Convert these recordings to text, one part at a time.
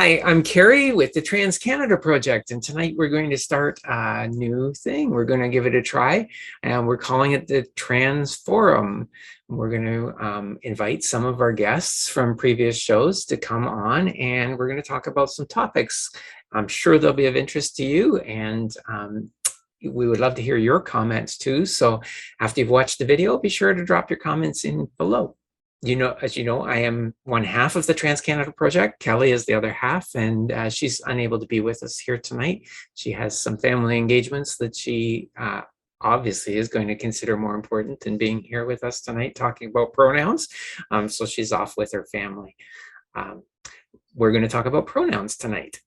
Hi, I'm Cary with the Trans Canada Project, and tonight we're going to start a new thing. We're going to give it a try, and we're calling it the Trans Forum. We're going to invite some of our guests from previous shows to come on, and we're going to talk about some topics. I'm sure they'll be of interest to you, and we would love to hear your comments too. So after you've watched the video, be sure to drop your comments in below. As you know, I am one half of the Trans Canada Project. Kelly is the other half, and she's unable to be with us here tonight. She has some family engagements that she obviously is going to consider more important than being here with us tonight talking about pronouns. So she's off with her family. We're going to talk about pronouns tonight.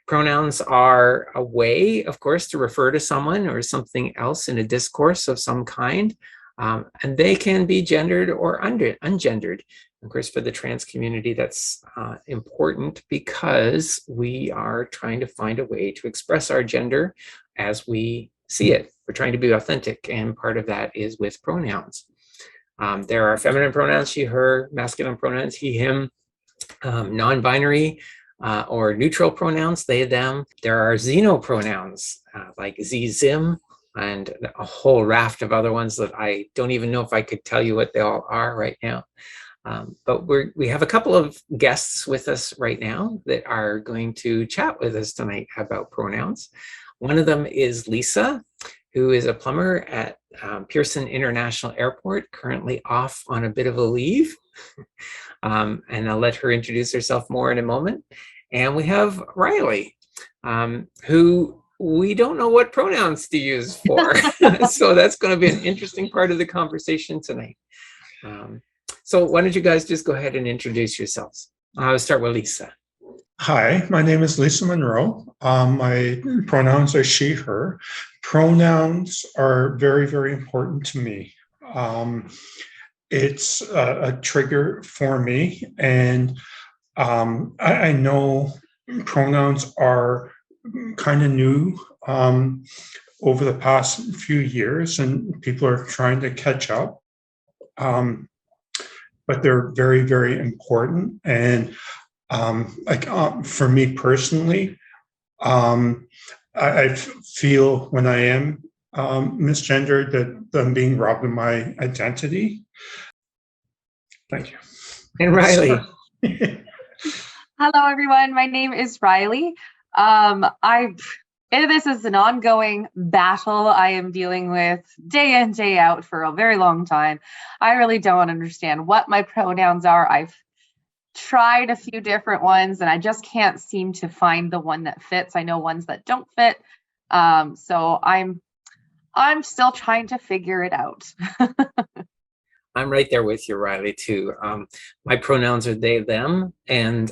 Pronouns are a way, of course, to refer to someone or something else in a discourse of some kind. And they can be gendered or ungendered. Of course, for the trans community, that's important because we are trying to find a way to express our gender as we see it. We're trying to be authentic, and part of that is with pronouns. There are feminine pronouns, she, her, masculine pronouns, he, him, non-binary or neutral pronouns, they, them. There are xenopronouns like ze, zim, and a whole raft of other ones that I don't even know if I could tell you what they all are right now. But we have a couple of guests with us right now that are going to chat with us tonight about pronouns. One of them is Lisa, who is a plumber at Pearson International Airport, currently off on a bit of a leave. And I'll let her introduce herself more in a moment. And we have Riley, who we don't know what pronouns to use for. So that's going to be an interesting part of the conversation tonight. So why don't you guys just go ahead and introduce yourselves? I'll start with Lisa. Hi, my name is Lisa Monroe. My pronouns are she, her. Pronouns are very, very important to me. It's a trigger for me. And I know pronouns are kind of new over the past few years, and people are trying to catch up. But they're very, very important. And for me personally, I feel when I am misgendered that I'm being robbed of my identity. Thank you. And Riley. Hello, everyone. My name is Riley. This is an ongoing battle I am dealing with day in, day out for a very long time. I really don't understand what my pronouns are. I've tried a few different ones and I just can't seem to find the one that fits. I know ones that don't fit. So I'm still trying to figure it out. I'm right there with you, Riley, too. My pronouns are they, them, and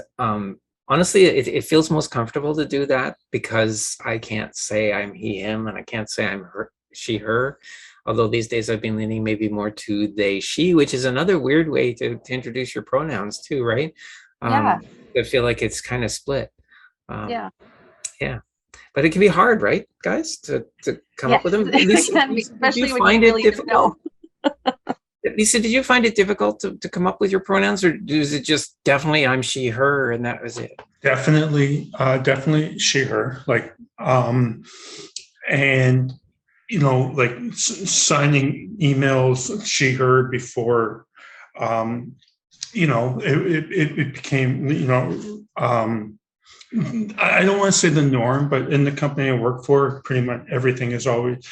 honestly, it feels most comfortable to do that because I can't say I'm he, him, and I can't say I'm her, she, her. Although these days I've been leaning maybe more to they, she, which is another weird way to introduce your pronouns too, right? Yeah. I feel like it's kind of split. Yeah. But it can be hard, right, guys, to come up with them? Lisa, it can be, especially when you really don't know. Lisa, did you find it difficult to come up with your pronouns, or is it just definitely I'm she, her, and that was it? Definitely she, her. And like signing emails she, her before, it became, I don't want to say the norm, but in the company I work for, pretty much everything is always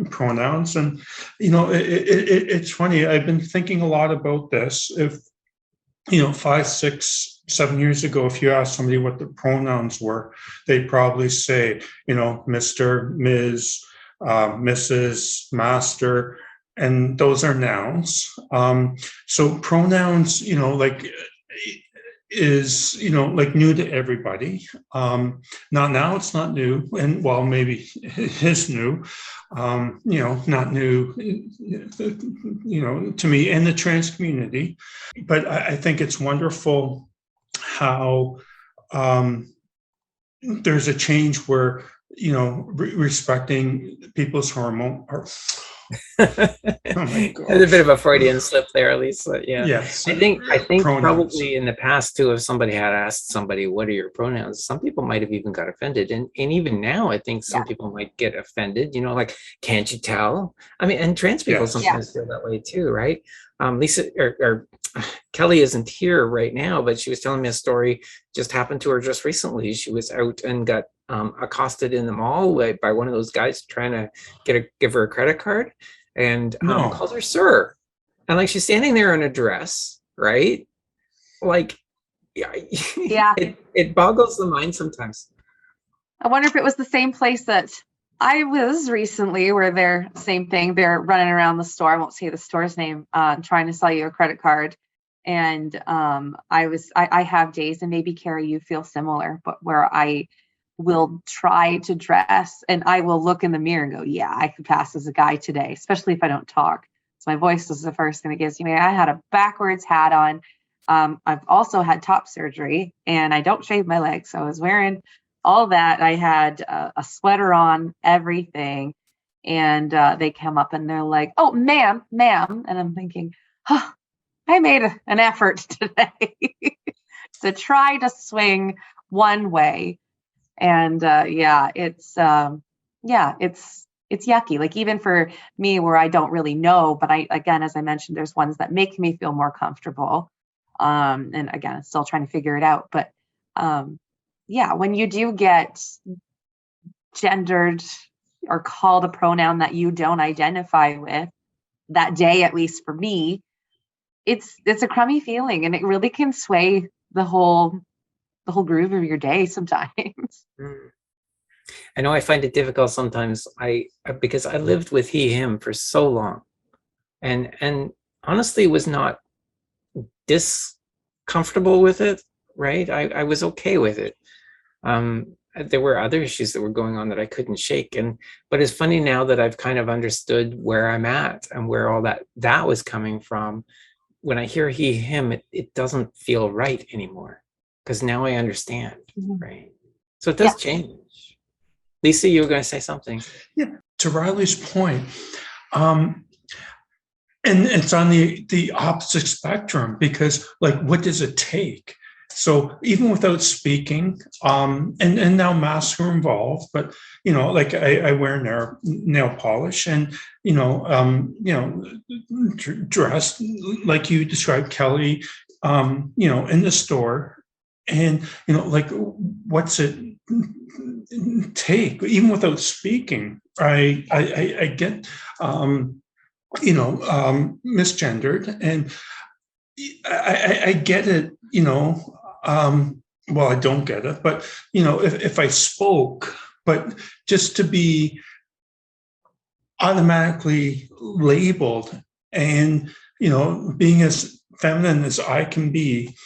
pronouns. And, it's funny. I've been thinking a lot about this. If, 5, 6, 7 years ago, if you asked somebody what the pronouns were, they'd probably say, Mr., Ms., Mrs., Master, and those are nouns. So pronouns, is new to everybody. Now it's not new, and well, maybe it is new. Not new, to me and the trans community. But I think it's wonderful how there's a change where respecting people's Oh my There's a bit of gosh. a Freudian slip there, Lisa. Yeah. Yes. I think Pronouns. probably in the past too, if somebody had asked somebody, what are your pronouns? Some people might have even got offended. And even now, I think some Yeah. people might get offended, like, can't you tell? I mean, and trans people Yes. sometimes feel that way too, right? Lisa or Kelly isn't here right now, but she was telling me a story just happened to her just recently. She was out and got accosted in the mall by one of those guys trying to give her a credit card, and No. called her sir. And like, she's standing there in a dress, right? Like, yeah, Yeah. it boggles the mind sometimes. I wonder if it was the same place that I was recently, where they're same thing. They're running around the store. I won't say the store's name, trying to sell you a credit card. And I have days, and maybe Cary, you feel similar, but where I will try to dress and I will look in the mirror and go, yeah, I could pass as a guy today, especially if I don't talk. So my voice is the first thing that gives me. I had a backwards hat on. I've also had top surgery, and I don't shave my legs. So I was wearing all that. I had a sweater on, everything. And they come up and they're like, oh, ma'am. And I'm thinking, huh, I made an effort today to try to swing one way. And it's yucky. Like, even for me, where I don't really know, but again, as I mentioned, there's ones that make me feel more comfortable. And again, I'm still trying to figure it out. But when you do get gendered or called a pronoun that you don't identify with that day, at least for me, it's a crummy feeling, and it really can sway the whole groove of your day sometimes. I know I find it difficult sometimes. Because I lived with him for so long, and honestly was not discomfortable with it. Right, I was okay with it. There were other issues that were going on that I couldn't shake, but it's funny now that I've kind of understood where I'm at and where all that was coming from. When I hear he, him, it doesn't feel right anymore, because now I understand, right? So it does change. Lisa, you were going to say something. Yeah. To Riley's point, and it's on the opposite spectrum, because, like, what does it take? So even without speaking, and now masks are involved, but like, I wear nail polish, and dressed like you described, Kelly, in the store, and like, what's it take? Even without speaking, I get misgendered, and I get it, well, I don't get it, but if I spoke, but just to be automatically labeled, and being as feminine as I can be,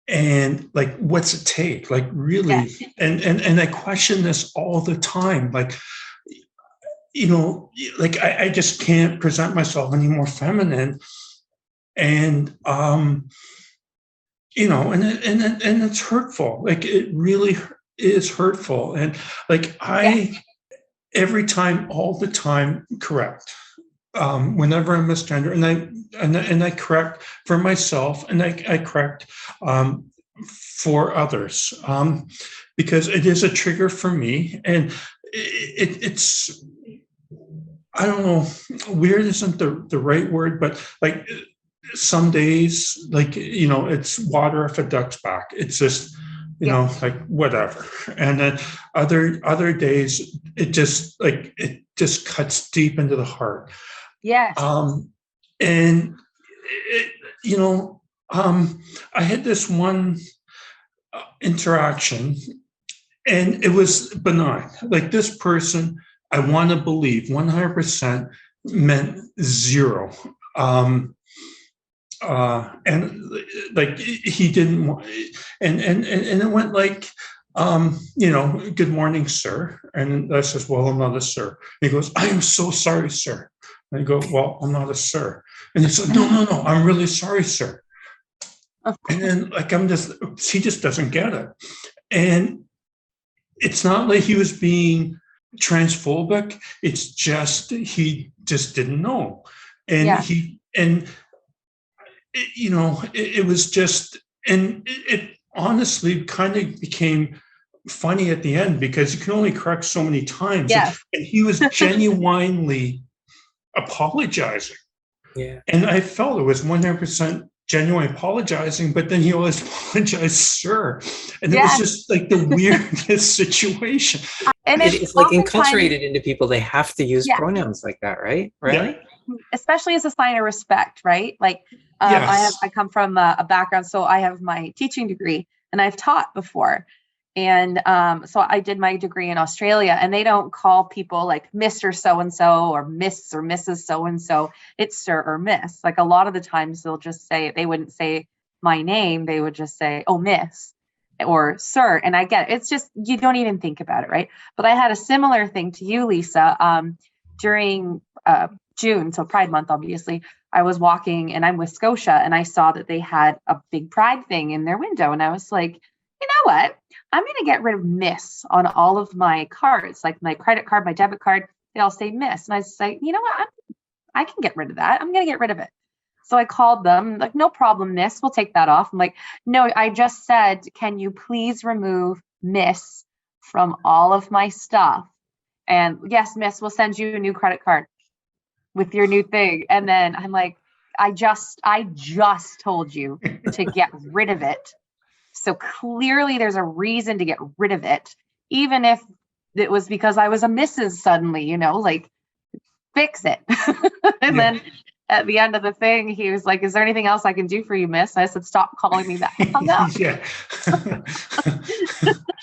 and like, what's it take, like, really? And I question this all the time, like, like, I just can't present myself any more feminine, and and it's hurtful. Like, it really is hurtful, and like, every time, all the time, correct. Whenever I'm misgender, and I correct for myself, and I correct for others, because it is a trigger for me, and it's, I don't know, weird isn't the right word, but like, some days, like, it's water off a duck's back. It's just, like, whatever. And then other days, it just cuts deep into the heart. Yes. And it, I had this one interaction, and it was benign. Like, this person, I want to believe 100% meant zero. And like, he didn't want, and it went like, good morning, sir. And I says, well, I'm not a sir. And he goes, I am so sorry, sir. And I go, well, I'm not a sir. And he said, no, I'm really sorry, sir. And then, like, he just doesn't get it. And it's not like he was being transphobic. It's just he just didn't know, and Yeah. it was just, and it honestly kind of became funny at the end because you can only correct so many times. Yes. And he was genuinely apologizing. Yeah. And I felt it was 100% genuine apologizing, but then he always apologized, sir. And it was just like the weirdest situation. And It's like enculturated into people. They have to use pronouns like that, right? Really? Yeah. Especially as a sign of respect, right? Like Yes. I come from a background, so I have my teaching degree and I've taught before. And so I did my degree in Australia, and they don't call people like Mr. So-and-so or Miss or Mrs. So-and-so. It's sir or miss. Like a lot of the times they'll just say, they wouldn't say my name. They would just say, oh, miss or sir. And I get it. It's just, you don't even think about it, right? But I had a similar thing to you, Lisa, during June, so Pride Month, obviously. I was walking, and I'm with Scotia, and I saw that they had a big Pride thing in their window. And I was like, you know what? I'm going to get rid of miss on all of my cards, like my credit card, my debit card, they all say miss. And I was like, you know what? I can get rid of that. I'm going to get rid of it. So I called them, like, no problem, miss, we'll take that off. I'm like, no, I just said, can you please remove miss from all of my stuff? And yes, miss, we'll send you a new credit card with your new thing. And then I'm like, I just told you to get rid of it. So clearly there's a reason to get rid of it, even if it was because I was a Mrs. suddenly, like, fix it. And then at the end of the thing, he was like, is there anything else I can do for you, miss? I said, stop calling me that. Hung up.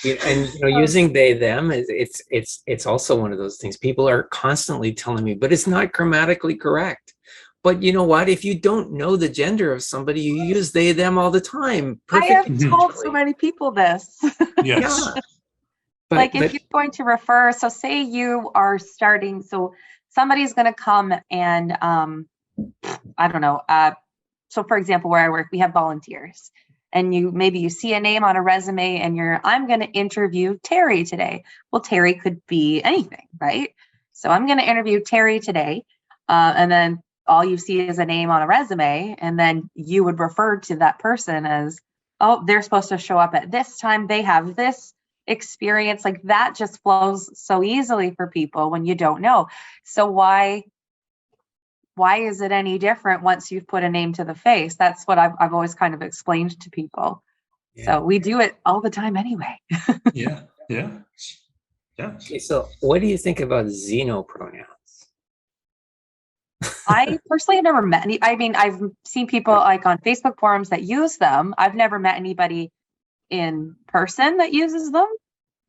And using they, them, it's also one of those things. People are constantly telling me, but it's not grammatically correct. But you know what? If you don't know the gender of somebody, you use they, them all the time. Perfectly. I have told so many people this. Yes. But if you're going to refer, so say you are starting, so somebody's going to come and, I don't know. So for example, where I work, we have volunteers, and maybe you see a name on a resume and I'm going to interview Terry today. Well, Terry could be anything, right? So I'm going to interview Terry today. And then all you see is a name on a resume, and then you would refer to that person as, oh, they're supposed to show up at this time. They have this experience. Like, that just flows so easily for people when you don't know. So why is it any different once you've put a name to the face? That's what I've always kind of explained to people. Yeah. So we do it all the time anyway. Yeah. Okay, so what do you think about xenopronouns? I personally have never met any. I mean, I've seen people like on Facebook forums that use them. I've never met anybody in person that uses them.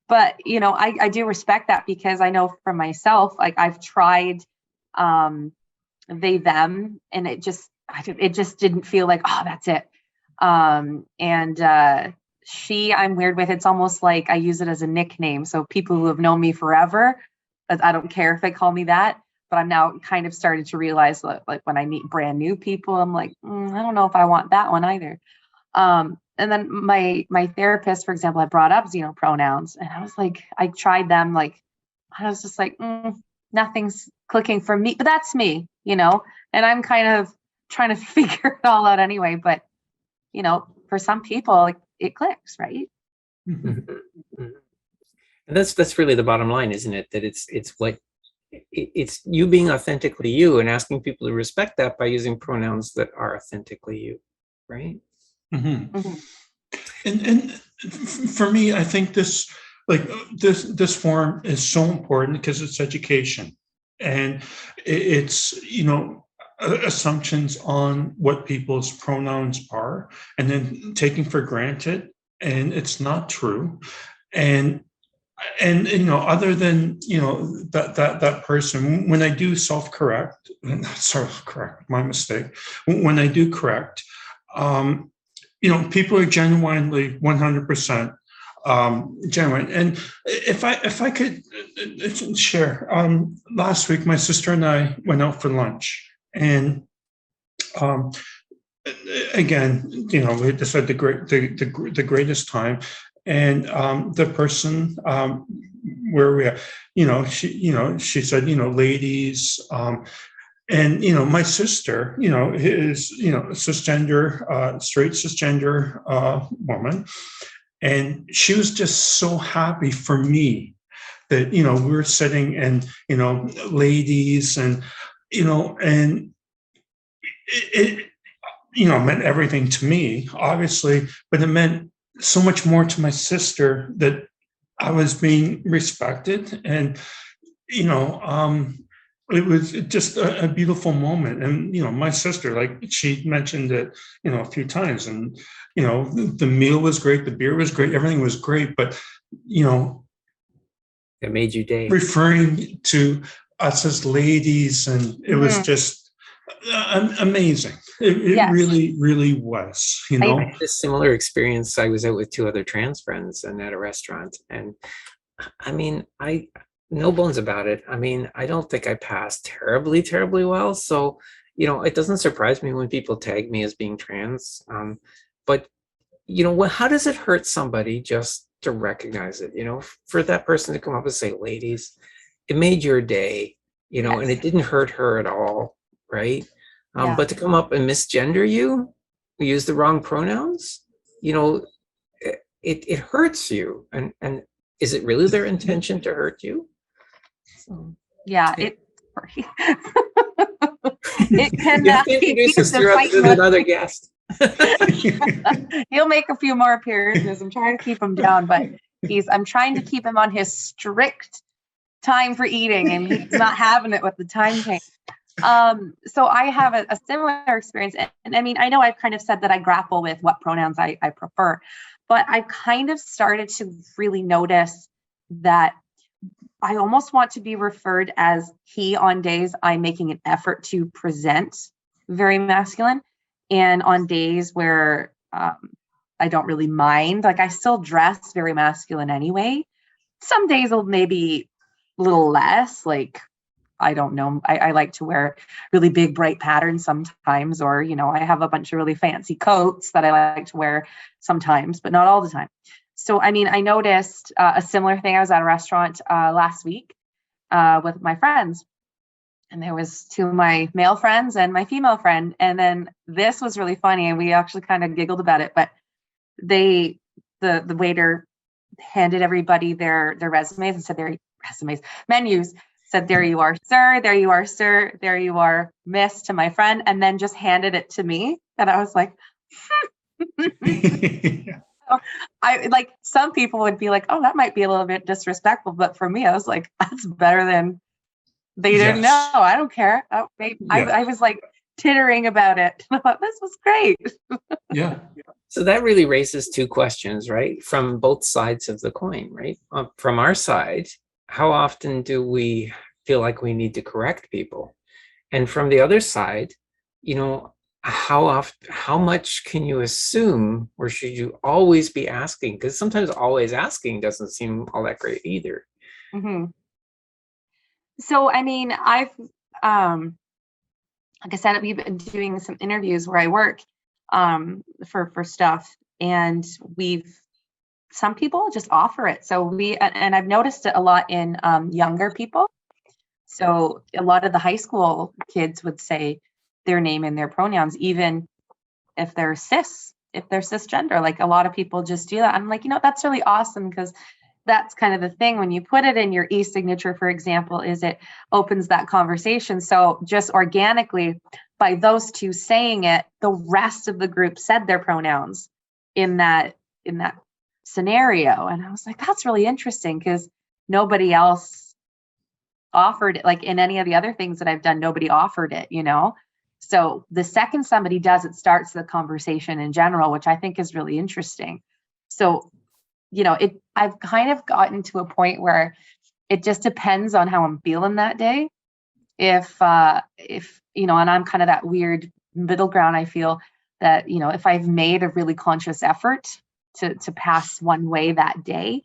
But, I do respect that, because I know for myself, like, I've tried they, them, and it just didn't feel like, oh, that's it. She, I'm weird with. It's almost like I use it as a nickname. So people who have known me forever, I don't care if they call me that. But I'm now kind of starting to realize, like, when I meet brand new people, I'm like, I don't know if I want that one either. And then my therapist, for example, I brought up xenopronouns, and I was like, I tried them. Like, I was just like, nothing's clicking for me, but that's me, and I'm kind of trying to figure it all out anyway. But, for some people, like, it clicks, right? Mm-hmm. And that's really the bottom line, isn't it? That it's you being authentically you, and asking people to respect that by using pronouns that are authentically you, right? Mm-hmm. Mm-hmm. And for me, I think this forum is so important because it's education, and it's assumptions on what people's pronouns are, and then taking for granted, and it's not true. And other than that person, when I do self-correct, my mistake, when I do correct, people are genuinely 100% genuine. And if I could share, last week my sister and I went out for lunch, and again, we just had the greatest time. And the person where are we at? She said, ladies, and my sister, is cisgender, straight cisgender woman, and she was just so happy for me that we were sitting and ladies and and it meant everything to me, obviously, but it meant so much more to my sister that I was being respected, and it was just a beautiful moment. And my sister, like she mentioned it a few times, and the meal was great, the beer was great, everything was great, but It made your day. referring to us as ladies, and it was just amazing. It Yes. really, really was. I had a similar experience. I was out with two other trans friends and at a restaurant, and I mean, no bones about it. I mean, I don't think I passed terribly, terribly well. So, it doesn't surprise me when people tag me as being trans. But how does it hurt somebody just to recognize it? For that person to come up and say, "Ladies," it made your day. And it didn't hurt her at all, right? But to come up and misgender you, use the wrong pronouns, it hurts you. And is it really their intention to hurt you? So, yeah, it can you have to introduce us to another guest. He'll make a few more appearances. I'm trying to keep him down, but I'm trying to keep him on his strict time for eating, and he's not having it with the time change. So I have a similar experience, and I mean, I know I've kind of said that I grapple with what pronouns I prefer, but I kind of started to really notice that I almost want to be referred as he on days I'm making an effort to present very masculine, and on days where I don't really mind, like I still dress very masculine anyway. Some days will maybe a little less, like I don't know. I like to wear really big, bright patterns sometimes, or, I have a bunch of really fancy coats that I like to wear sometimes, but not all the time. So, I mean, I noticed a similar thing. I was at a restaurant last week with my friends, and there was two of my male friends and my female friend. And then this was really funny, and we actually kind of giggled about it, but the waiter handed everybody their resumes and said menus. Said, "There you are, sir. There you are, sir. There you are, miss," to my friend, and then just handed it to me. And I was like, I like, some people would be like, "Oh, that might be a little bit disrespectful," but for me, I was like, that's better than they didn't know. I don't care. I was like tittering about it. I thought this was great. Yeah. So that really raises two questions, right? From both sides of the coin, right? From our side, how often do we feel like we need to correct people? And from the other side, how much can you assume, or should you always be asking? Because sometimes always asking doesn't seem all that great either. Mm-hmm. So, I mean, I've, like I said, we've been doing some interviews where I work for stuff, and some people just offer it. So and I've noticed it a lot in younger people. So a lot of the high school kids would say their name and their pronouns, even if they're cisgender. Like, a lot of people just do that. I'm like, that's really awesome, because that's kind of the thing when you put it in your e-signature, for example, is it opens that conversation. So just organically, by those two saying it, the rest of the group said their pronouns in that scenario. And I was like, that's really interesting, because nobody else offered it. Like in any of the other things that I've done, nobody offered it, So the second somebody does, it starts the conversation in general, which I think is really interesting. So, I've kind of gotten to a point where it just depends on how I'm feeling that day. If and I'm kind of that weird middle ground, I feel that, if I've made a really conscious effort to pass one way that day,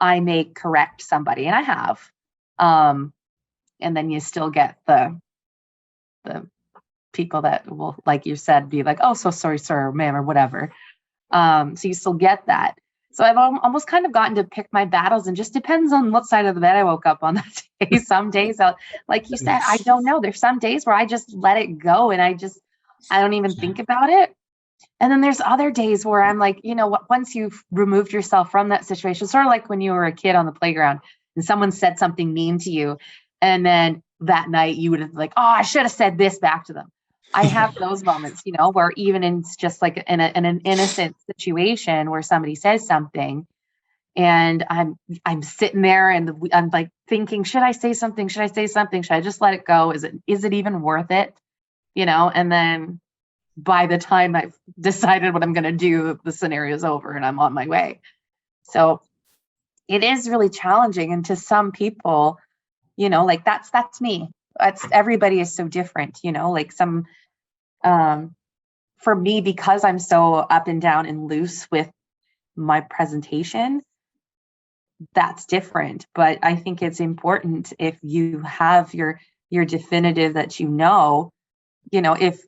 I may correct somebody, and I have. And then you still get the people that will, like you said, be like, "Oh, so sorry, sir, or ma'am," or whatever. So you still get that. So I've almost kind of gotten to pick my battles, and just depends on what side of the bed I woke up on that day. Some days, like you said, I don't know. There's some days where I just let it go, and I don't even think about it. And then there's other days where I'm like, you know what, once you've removed yourself from that situation, sort of like when you were a kid on the playground and someone said something mean to you, and then that night you would have like, oh, I should have said this back to them. I have those moments, you know, where even in just like in an innocent situation where somebody says something, and I'm sitting there and I'm like thinking, should I say something? Should I say something? Should I just let it go? Is it even worth it? You know, and then by the time I've decided what I'm going to do, the scenario's over and I'm on my way. So it is really challenging. And to some people, you know, like that's me. Everybody is so different, you know, like for me, because I'm so up and down and loose with my presentation, that's different. But I think it's important, if you have your definitive that, you know, if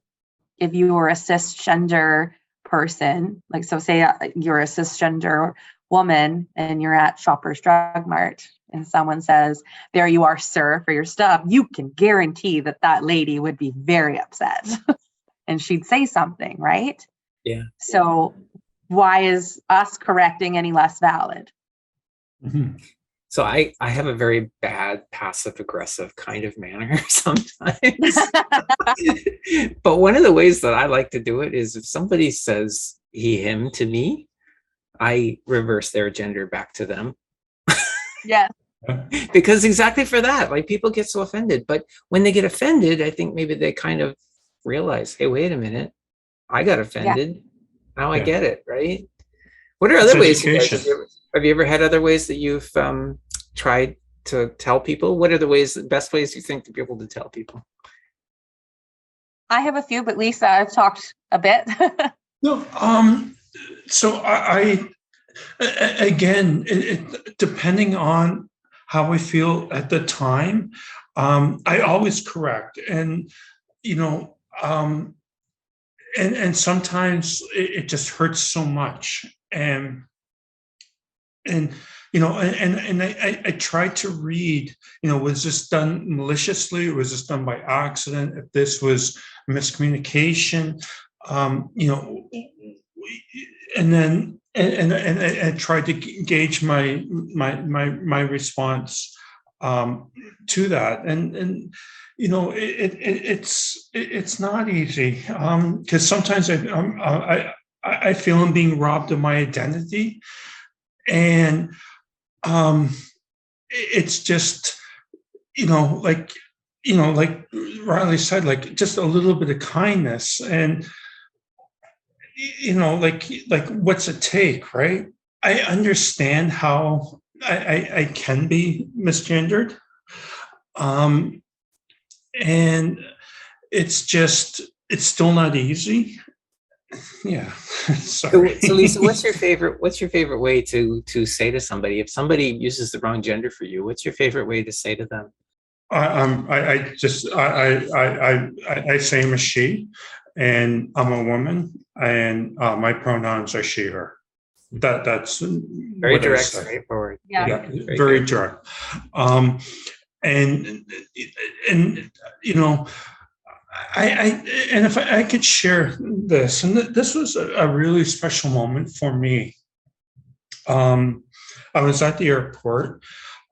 you were a cisgender person, like, so say you're a cisgender woman and you're at Shoppers Drug Mart and someone says, there you are, sir, for your stuff, you can guarantee that lady would be very upset and she'd say something, right? Yeah. So why is us correcting any less valid? Mm-hmm. So I have a very bad passive aggressive kind of manner sometimes. But one of the ways that I like to do it is if somebody says he, him to me, I reverse their gender back to them. Yeah. Because exactly for that, like, people get so offended. But when they get offended, I think maybe they kind of realize, hey, wait a minute, I got offended. Yeah. Now I get it, right? What are other ways you guys, have you ever had other ways that you've tried to tell people? What are the best ways you think to be able to tell people? I have a few, but Lisa, I've talked a bit. No, so I again, depending on how I feel at the time, I always correct, and you know, and sometimes it just hurts so much, and you know, and I tried to read, you know, was this done maliciously? Was this done by accident? If this was miscommunication, you know, and then and I tried to gauge my response to that, and you know, it's not easy, because sometimes I feel I'm being robbed of my identity. And it's just, like Riley said, like just a little bit of kindness, and like what's it take, right? I understand how I can be misgendered, and it's still not easy. Yeah. Sorry. So Lisa, what's your favorite way to say to somebody, if somebody uses the wrong gender for you, what's your favorite way to say to them? I say I'm a she, and I'm a woman, and my pronouns are she, her. That's very direct, straightforward. Yeah, very direct. And you know, and if I could share this, and this was a really special moment for me. I was at the airport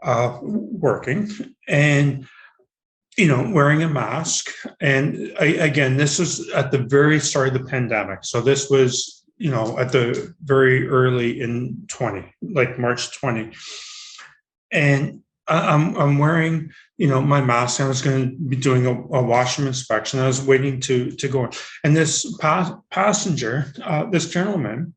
working, and wearing a mask. And again, this was at the very start of the pandemic, so this was at the very early in 20, like March 20, and I'm wearing my mask. I was going to be doing a washroom inspection. I was waiting to go in, and this passenger, this gentleman,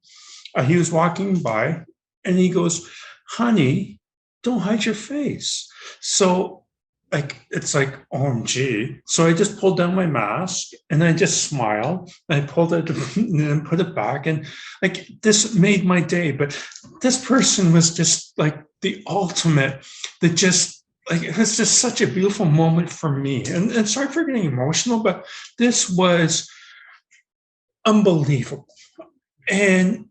he was walking by, and he goes, "Honey, don't hide your face." So it's like, OMG. So I just pulled down my mask and I just smiled. And I pulled it and then put it back, and like this made my day. But this person was just like the ultimate. That just like, it was just such a beautiful moment for me. And sorry for getting emotional, but this was unbelievable. And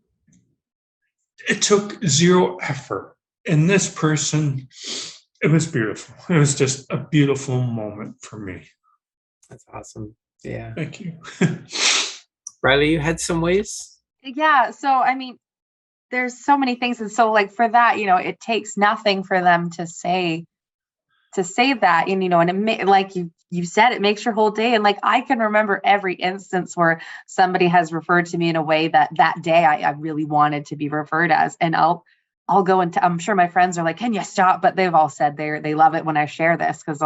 it took zero effort. And this person, it was beautiful. It was just a beautiful moment for me. That's awesome. Yeah. Thank you. Riley, you had some ways? Yeah. So, I mean, there's so many things. And so like for that, it takes nothing for them to say that. And, and like you said, it makes your whole day. And like, I can remember every instance where somebody has referred to me in a way that day I really wanted to be referred as. And I'll go into, I'm sure my friends are like, can you stop? But they've all said they love it when I share this, because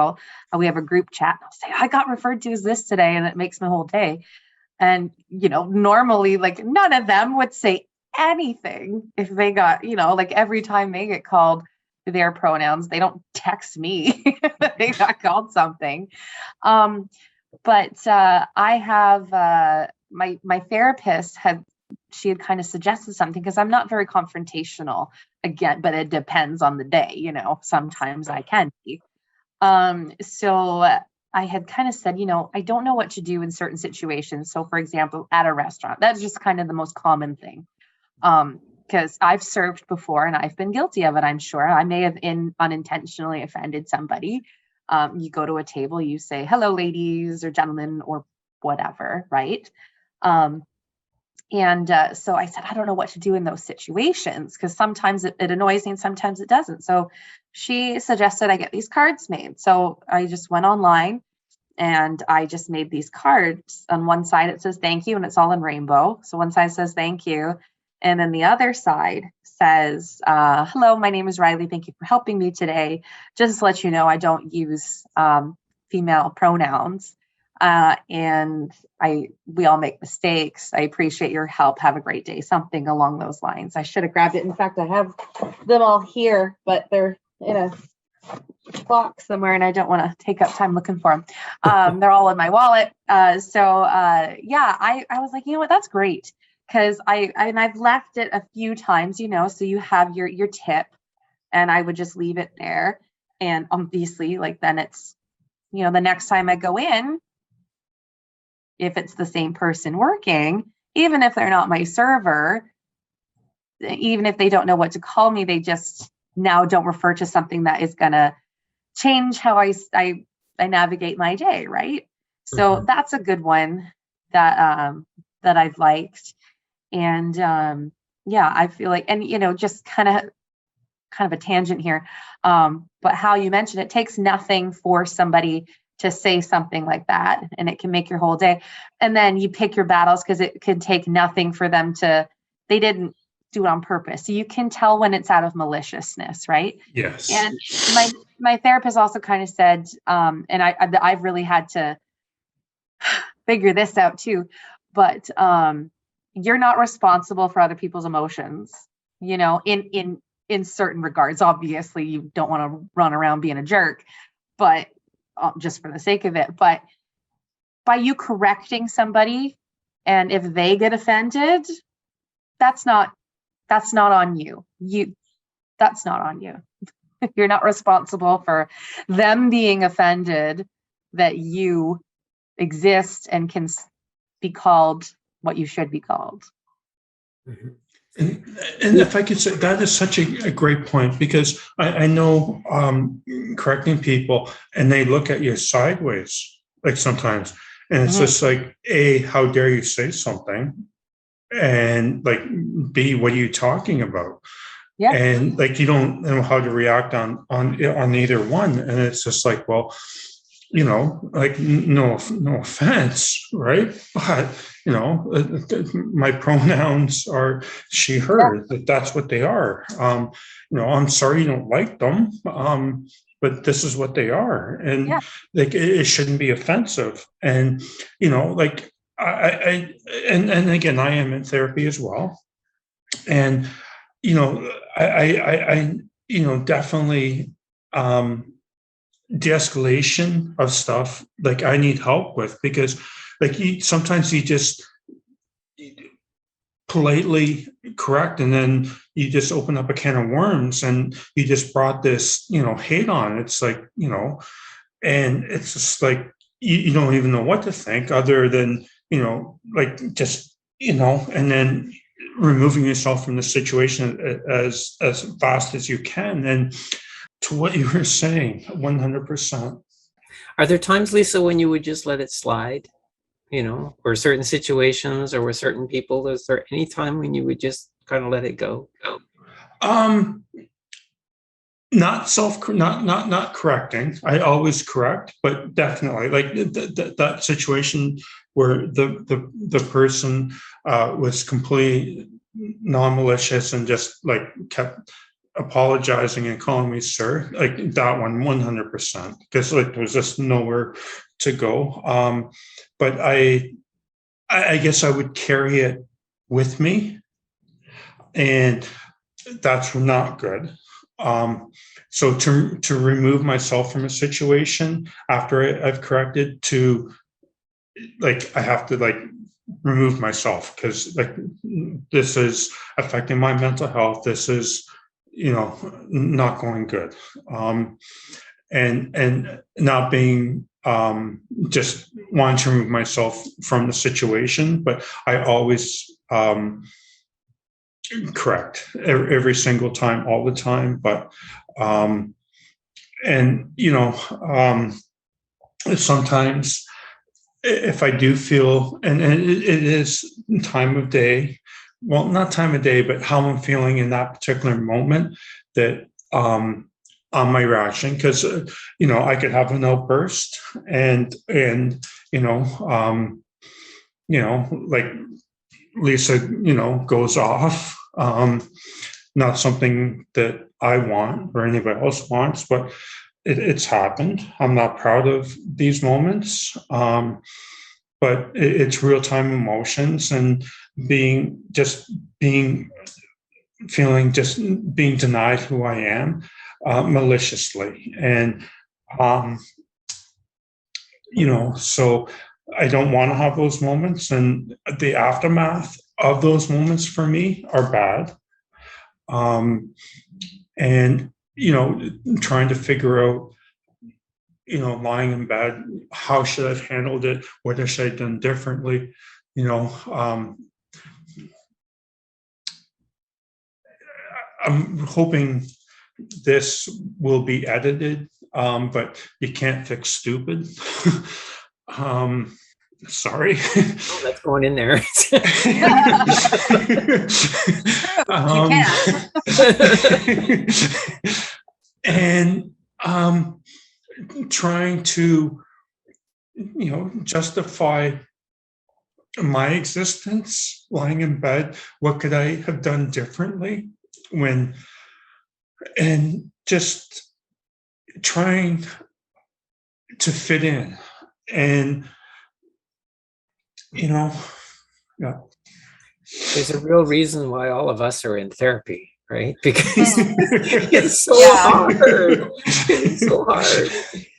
we have a group chat. I'll say, I got referred to as this today, and it makes my whole day. And, normally like none of them would say anything if they got, like every time they get called their pronouns, they don't text me that they got called something. But I have my therapist she had kind of suggested something, because I'm not very confrontational again, but it depends on the day, sometimes I can be. So I had kind of said, I don't know what to do in certain situations. So for example, at a restaurant, that's just kind of the most common thing. Because I've served before and I've been guilty of it, I'm sure. I may have unintentionally offended somebody. You go to a table, you say, hello, ladies or gentlemen or whatever, right? So I said, I don't know what to do in those situations, because sometimes it annoys me and sometimes it doesn't. So she suggested I get these cards made. So I just went online and I just made these cards. On one side, it says thank you, and it's all in rainbow. So one side says thank you. And then the other side says, hello, my name is Riley. Thank you for helping me today. Just to let you know, I don't use female pronouns. And we all make mistakes. I appreciate your help. Have a great day. Something along those lines. I should have grabbed it. In fact, I have them all here, but they're in a box somewhere and I don't want to take up time looking for them. They're all in my wallet. I was like, you know what, that's great. Cause I've left it a few times, so you have your tip, and I would just leave it there. And obviously like, then it's, the next time I go in, if it's the same person working, even if they're not my server, even if they don't know what to call me, they just now don't refer to something that is going to change how I navigate my day. Right. So that's a good one that I've liked. And I feel like, and, just kind of a tangent here. But how you mentioned it takes nothing for somebody to say something like that, and it can make your whole day. And then you pick your battles, because it could take nothing for them they didn't do it on purpose. So you can tell when it's out of maliciousness, right? Yes. And my therapist also kind of said, and I've really had to figure this out too, but you're not responsible for other people's emotions, in certain regards. Obviously, you don't want to run around being a jerk, but just for the sake of it. But by you correcting somebody, and if they get offended, that's not on you. That's not on you. You're not responsible for them being offended that you exist and can be called what you should be called. Mm-hmm. And if I could say, that is such a great point, because I know correcting people, and they look at you sideways, like sometimes, and it's just like, A, how dare you say something? And like, B, what are you talking about? Yeah. And like, you don't know how to react on either one. And it's just like, well, like, no offense, right? But, my pronouns are she, her, that's what they are. I'm sorry you don't like them, but this is what they are. And like, it shouldn't be offensive. And, like, and again, I am in therapy as well. And, I definitely, de-escalation of stuff, like, I need help with, because like, sometimes you just politely correct, and then you just open up a can of worms, and you just brought this, hate on. It's like, and it's just like, you don't even know what to think, other than, like, just, and then removing yourself from the situation as fast as you can. And to what you were saying, 100%. Are there times, Lisa, when you would just let it slide? Or certain situations or with certain people? Is there any time when you would just kind of let it go? Not correcting. I always correct, but definitely like that situation where the person was completely non-malicious and just like kept apologizing and calling me sir, like that one, 100%, because like there was just nowhere to go. But I guess I would carry it with me, and that's not good. So to remove myself from a situation after I've corrected, to like I have to like remove myself, because like this is affecting my mental health. This is not going good. And not being just wanting to remove myself from the situation, but I always correct every single time, all the time. But and sometimes if I do feel, and it is time of day, well, not time of day, but how I'm feeling in that particular moment, that on my reaction, because I could have an outburst, and like Lisa goes off, not something that I want or anybody else wants, but it's happened. I'm not proud of these moments, but it's real time emotions, and being being denied who I am maliciously. And so I don't want to have those moments, and the aftermath of those moments for me are bad. And trying to figure out, lying in bed, how should I have handled it? What should I have done differently? I'm hoping this will be edited, but you can't fix stupid. Sorry. Oh, that's going in there. And trying to justify my existence lying in bed. What could I have done differently? And just trying to fit in. And yeah. There's a real reason why all of us are in therapy, right? Because it's so hard. It's so hard.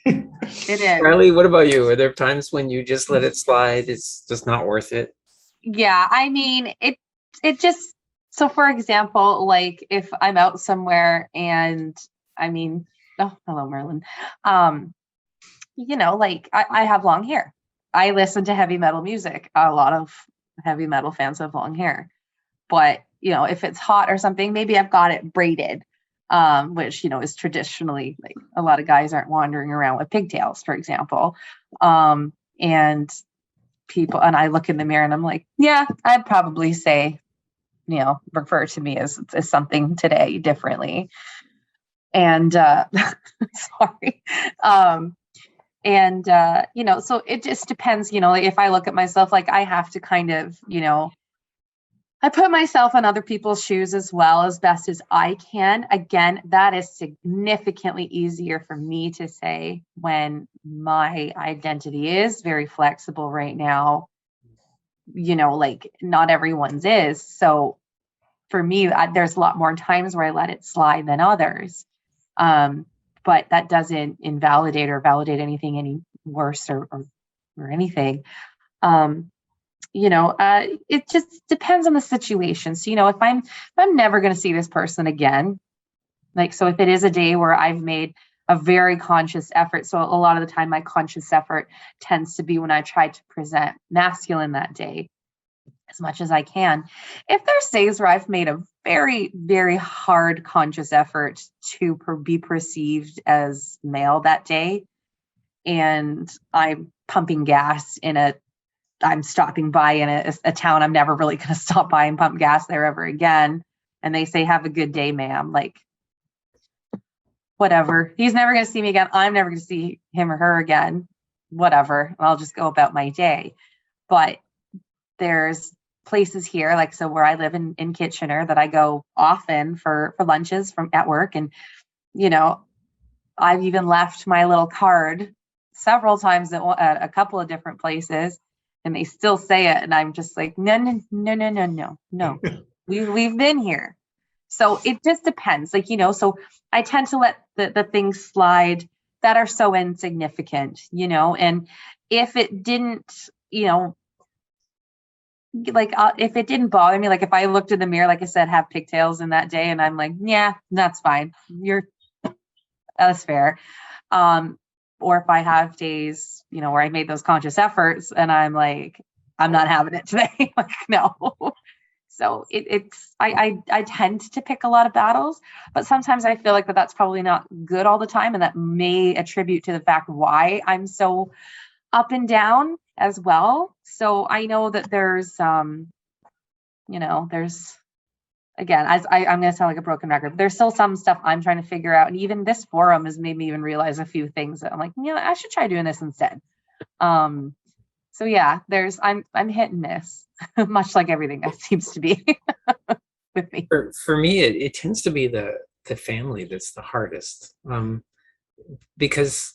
It is. Riley, what about you? Are there times when you just let it slide? It's just not worth it? Yeah, I mean, it just, so for example, like if I'm out somewhere and oh, hello, Merlin. Like I have long hair. I listen to heavy metal music. A lot of heavy metal fans have long hair. But, if it's hot or something, maybe I've got it braided, which, is traditionally, like, a lot of guys aren't wandering around with pigtails, for example. And I look in the mirror and I'm like, yeah, I'd probably say, refer to me as something today differently. And sorry. So it just depends, like if I look at myself, like I have to kind of, I put myself in other people's shoes as well as best as I can. Again, that is significantly easier for me to say when my identity is very flexible right now. Like not everyone's is. So for me, there's a lot more times where I let it slide than others. But that doesn't invalidate or validate anything any worse or anything. It just depends on the situation. So, if I'm never going to see this person again, like, so if it is a day where I've made a very conscious effort, so a lot of the time my conscious effort tends to be when I try to present masculine that day. as much as I can. If there's days where I've made a very, very hard conscious effort to be perceived as male that day, and I'm pumping gas I'm stopping by in a town I'm never really going to stop by and pump gas there ever again, and they say, "Have a good day, ma'am." Like, whatever. He's never going to see me again. I'm never going to see him or her again. Whatever. I'll just go about my day. But there's places here, like, so where I live in Kitchener, that I go often for lunches from at work. And, I've even left my little card several times at a couple of different places, and they still say it. And I'm just like, no. We've been here. So it just depends. Like, so I tend to let the things slide that are so insignificant, and if it didn't, if it didn't bother me, like if I looked in the mirror, like I said, have pigtails in that day, and I'm like, yeah, that's fine. That's fair. Or if I have days, where I made those conscious efforts and I'm like, I'm not having it today. Like, no. So I tend to pick a lot of battles, but sometimes I feel like that's probably not good all the time. And that may attribute to the fact why I'm so up and down as well. So I know that there's, again, I'm going to sound like a broken record, but there's still some stuff I'm trying to figure out. And even this forum has made me even realize a few things that I'm like, I should try doing this instead. So yeah, I'm hit and miss, much like everything that seems to be with me. For me, it tends to be the family that's the hardest, because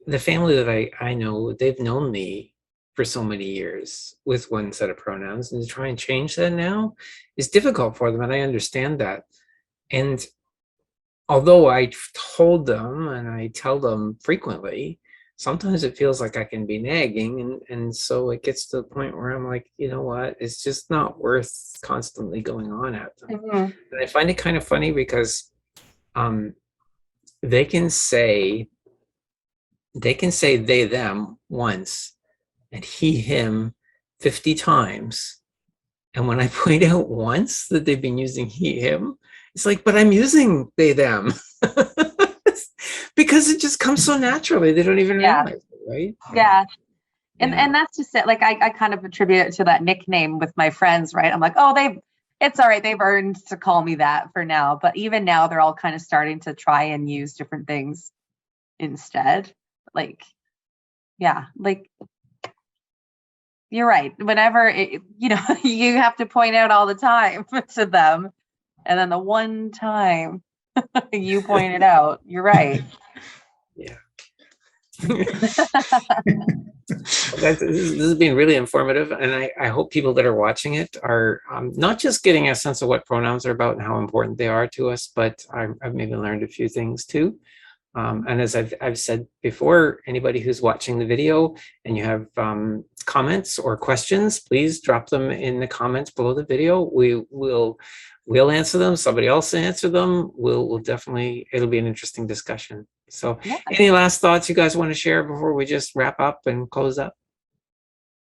the family that I know, they've known me for so many years with one set of pronouns, and to try and change that now is difficult for them, and I understand that. And although I told them and I tell them frequently, sometimes it feels like I can be nagging, and so it gets to the point where I'm like, you know what, it's just not worth constantly going on at them. Mm-hmm. And I find it kind of funny because they can say they, them once and he, him 50 times. And when I point out once that they've been using he, him, it's like, but I'm using they, them. Because it just comes so naturally. They don't even realize it, right? Yeah. And that's just it. Like, I kind of attribute it to that nickname with my friends, right? I'm like, oh, it's all right. They've earned to call me that for now. But even now, they're all kind of starting to try and use different things instead. Like, yeah, like, you're right. Whenever, you have to point out all the time to them. And then the one time you point it out, you're right. Yeah. This has been really informative, and I hope people that are watching it are not just getting a sense of what pronouns are about and how important they are to us, but I've maybe learned a few things too. And as I've said before, anybody who's watching the video and you have comments or questions, please drop them in the comments below the video. We'll answer them. Somebody else answer them. We'll definitely, it'll be an interesting discussion. So any last thoughts you guys want to share before we just wrap up and close up?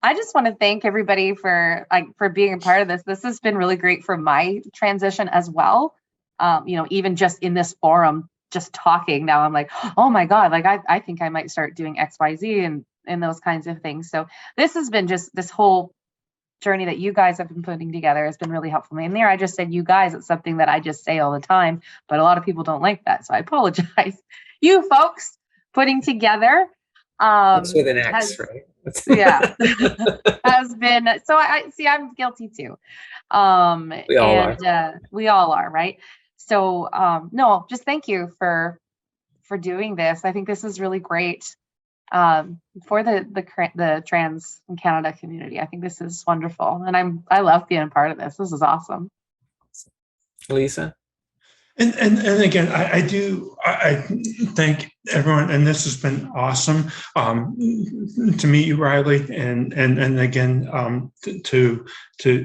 I just want to thank everybody for being a part of this. This has been really great for my transition as well. Even just in this forum, just talking now, I'm like, oh my God, like I think I might start doing XYZ and those kinds of things. So this has been just this whole journey that you guys have been putting together has been really helpful. And there, I just said you guys, it's something that I just say all the time, but a lot of people don't like that. So I apologize. You folks putting together. That's with an X, right? Yeah. Has been, so I see, I'm guilty too. We all are. We all are, right? So no, just thank you for doing this. I think this is really great for the trans in Canada community. I think this is wonderful, and I love being a part of this. This is awesome. Lisa? And again, I thank everyone, and this has been awesome to meet you, Riley, and again to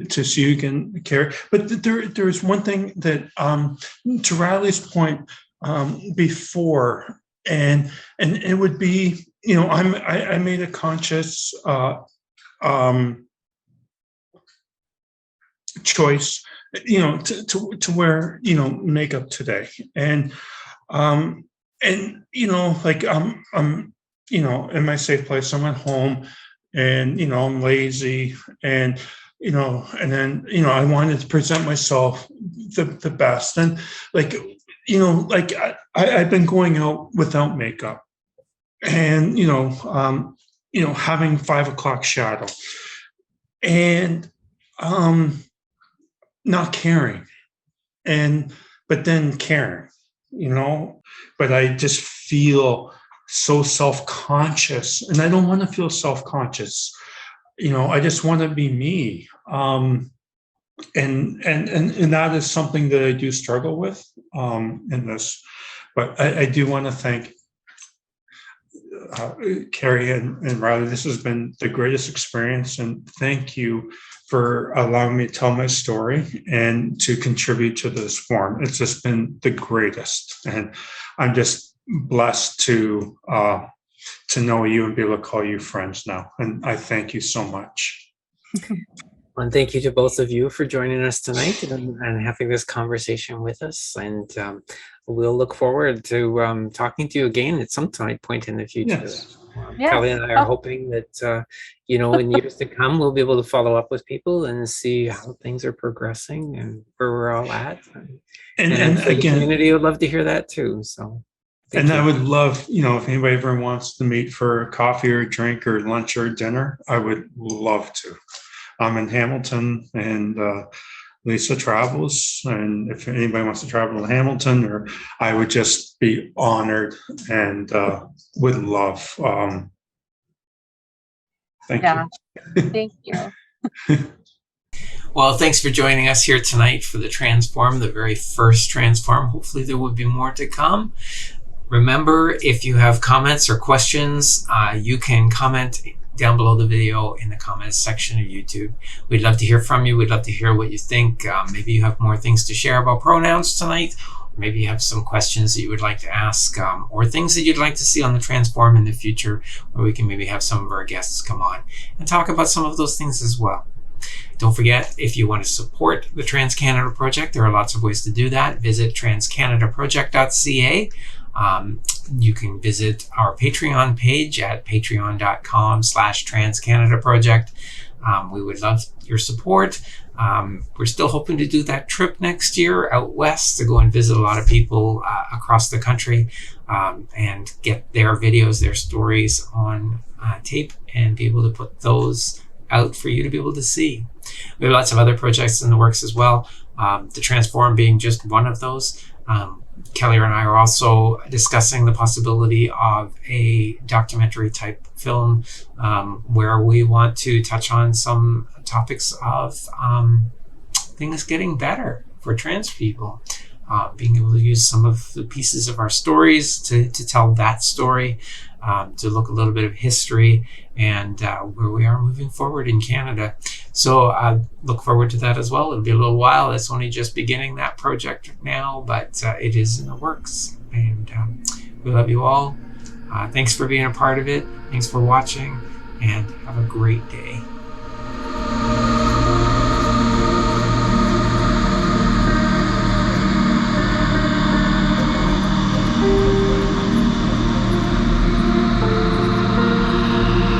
see you again, Cary. But there is one thing that to Riley's point before, and it would be, I made a conscious choice, to wear, makeup today. Um, like I'm, in my safe place. I'm at home, and I'm lazy, and and then I wanted to present myself the best, and like like I've been going out without makeup, and having 5 o'clock shadow, and um, not caring, and but then caring, but I just feel so self-conscious, and I don't want to feel self-conscious. I just want to be me. And that is something that I do struggle with in this. But I do want to thank Cary and Riley. This has been the greatest experience, and thank you for allowing me to tell my story and to contribute to this forum. It's just been the greatest, and I'm just blessed to know you and be able to call you friends now. And I thank you so much. And thank you to both of you for joining us tonight and having this conversation with us. And we'll look forward to talking to you again at some point in the future. Yes. Kelly and I are hoping that, in years to come, we'll be able to follow up with people and see how things are progressing and where we're all at. And again, the community would love to hear that too. So. And I would love, if anybody ever wants to meet for coffee or drink or lunch or dinner, I would love to. I'm in Hamilton, and Lisa travels. And if anybody wants to travel to Hamilton, or I would just be honored and would love. Thank you. Thank you. Well, thanks for joining us here tonight for the Transform, the very first Transform. Hopefully there will be more to come. Remember, if you have comments or questions, you can comment down below the video in the comments section of YouTube. We'd love to hear from you. We'd love to hear what you think. Maybe you have more things to share about pronouns tonight. Or maybe you have some questions that you would like to ask, or things that you'd like to see on the Transform in the future, where we can maybe have some of our guests come on and talk about some of those things as well. Don't forget, if you want to support the Trans-Canada Project, there are lots of ways to do that. Visit transcanadaproject.ca. You can visit our Patreon page at patreon.com/transcanadaproject. We would love your support. We're still hoping to do that trip next year out west to go and visit a lot of people across the country and get their videos, their stories on tape and be able to put those out for you to be able to see. We have lots of other projects in the works as well. The Transform being just one of those. Kelly and I are also discussing the possibility of a documentary type film where we want to touch on some topics of things getting better for trans people. Being able to use some of the pieces of our stories to tell that story, to look a little bit of history and where we are moving forward in Canada. So look forward to that as well. It'll be a little while. It's only just beginning that project now, but it is in the works. And we love you all. Thanks for being a part of it. Thanks for watching, and have a great day.